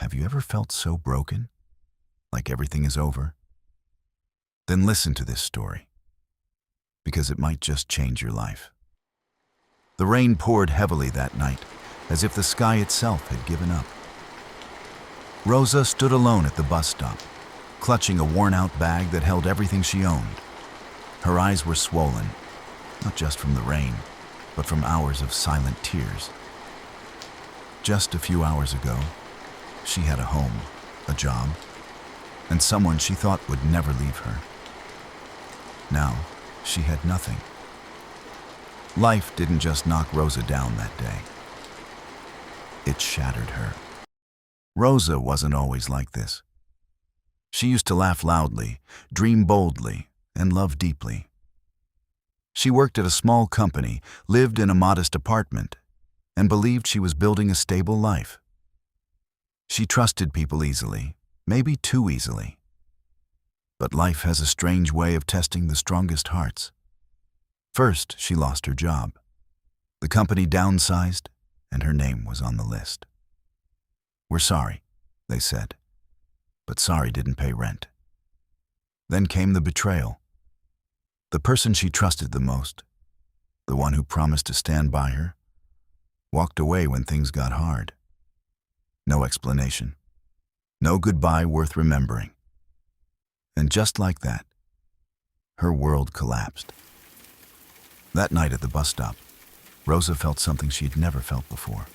Have you ever felt so broken, like everything is over? Then listen to this story, because it might just change your life. The rain poured heavily that night, as if the sky itself had given up. Rosa stood alone at the bus stop, clutching a worn-out bag that held everything she owned. Her eyes were swollen, not just from the rain, but from hours of silent tears. Just a few hours ago, she had a home, a job, and someone she thought would never leave her. Now, she had nothing. Life didn't just knock Rosa down that day. It shattered her. Rosa wasn't always like this. She used to laugh loudly, dream boldly, and love deeply. She worked at a small company, lived in a modest apartment, and believed she was building a stable life. She trusted people easily, maybe too easily. But life has a strange way of testing the strongest hearts. First, she lost her job. The company downsized, and her name was on the list. "We're sorry," they said, but sorry didn't pay rent. Then came the betrayal. The person she trusted the most, the one who promised to stand by her, walked away when things got hard. No explanation. No goodbye worth remembering. And just like that, her world collapsed. That night at the bus stop, Rosa felt something she'd never felt before.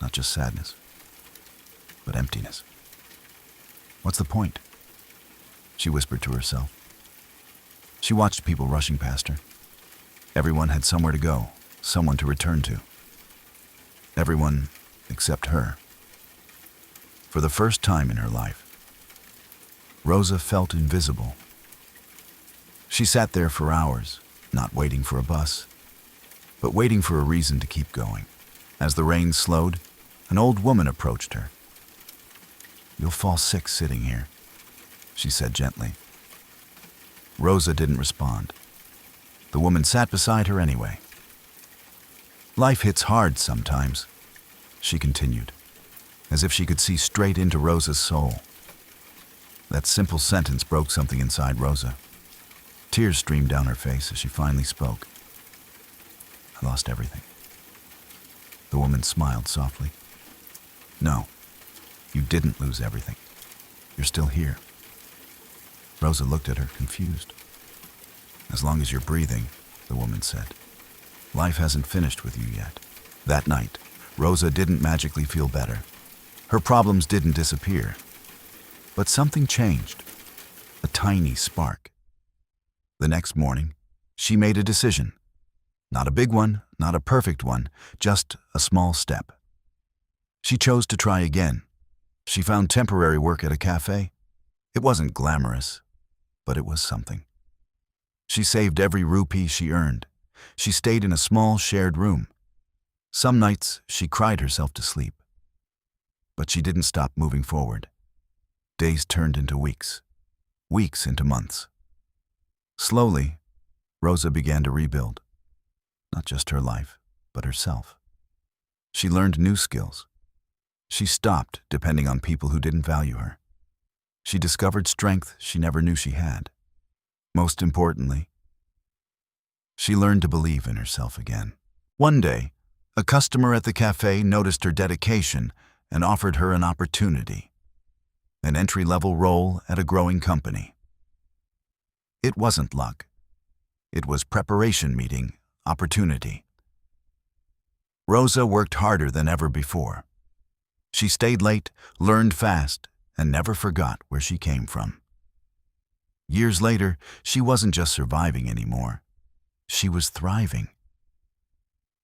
Not just sadness, but emptiness. "What's the point?" she whispered to herself. She watched people rushing past her. Everyone had somewhere to go, someone to return to. Everyone except her. For the first time in her life, Rosa felt invisible. She sat there for hours, not waiting for a bus, but waiting for a reason to keep going. As the rain slowed, an old woman approached her. "You'll fall sick sitting here," she said gently. Rosa didn't respond. The woman sat beside her anyway. "Life hits hard sometimes," she continued, as if she could see straight into Rosa's soul. That simple sentence broke something inside Rosa. Tears streamed down her face as she finally spoke. "I lost everything." The woman smiled softly. "No, you didn't lose everything. You're still here." Rosa looked at her, confused. "As long as you're breathing," the woman said. "Life hasn't finished with you yet." That night, Rosa didn't magically feel better. Her problems didn't disappear. But something changed. A tiny spark. The next morning, she made a decision. Not a big one, not a perfect one, just a small step. She chose to try again. She found temporary work at a cafe. It wasn't glamorous, but it was something. She saved every rupee she earned. She stayed in a small shared room. Some nights, she cried herself to sleep. But she didn't stop moving forward. Days turned into weeks, weeks into months. Slowly, Rosa began to rebuild. Not just her life, but herself. She learned new skills. She stopped depending on people who didn't value her. She discovered strength she never knew she had. Most importantly, she learned to believe in herself again. One day, a customer at the cafe noticed her dedication and offered her an opportunity. An entry-level role at a growing company. It wasn't luck. It was preparation meeting opportunity. Rosa worked harder than ever before. She stayed late, learned fast, and never forgot where she came from. Years later, she wasn't just surviving anymore. She was thriving.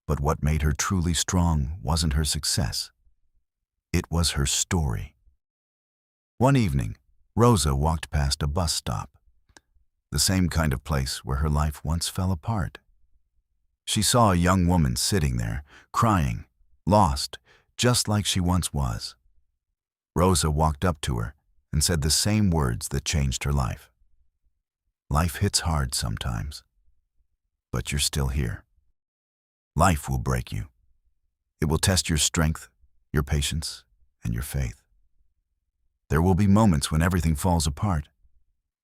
But what made her truly strong wasn't her success. It was her story. One evening, Rosa walked past a bus stop, the same kind of place where her life once fell apart. She saw a young woman sitting there, crying, lost, just like she once was. Rosa walked up to her and said the same words that changed her life. "Life hits hard sometimes, but you're still here. Life will break you. It will test your strength, your patience, and your faith. There will be moments when everything falls apart,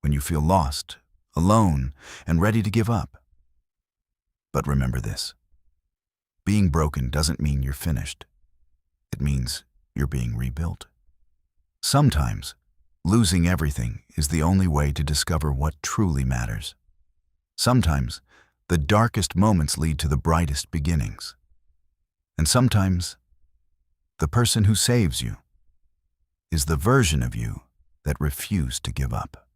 when you feel lost, alone, and ready to give up. But remember this: being broken doesn't mean you're finished. It means you're being rebuilt. Sometimes, losing everything is the only way to discover what truly matters. Sometimes, the darkest moments lead to the brightest beginnings. And sometimes, the person who saves you is the version of you that refused to give up.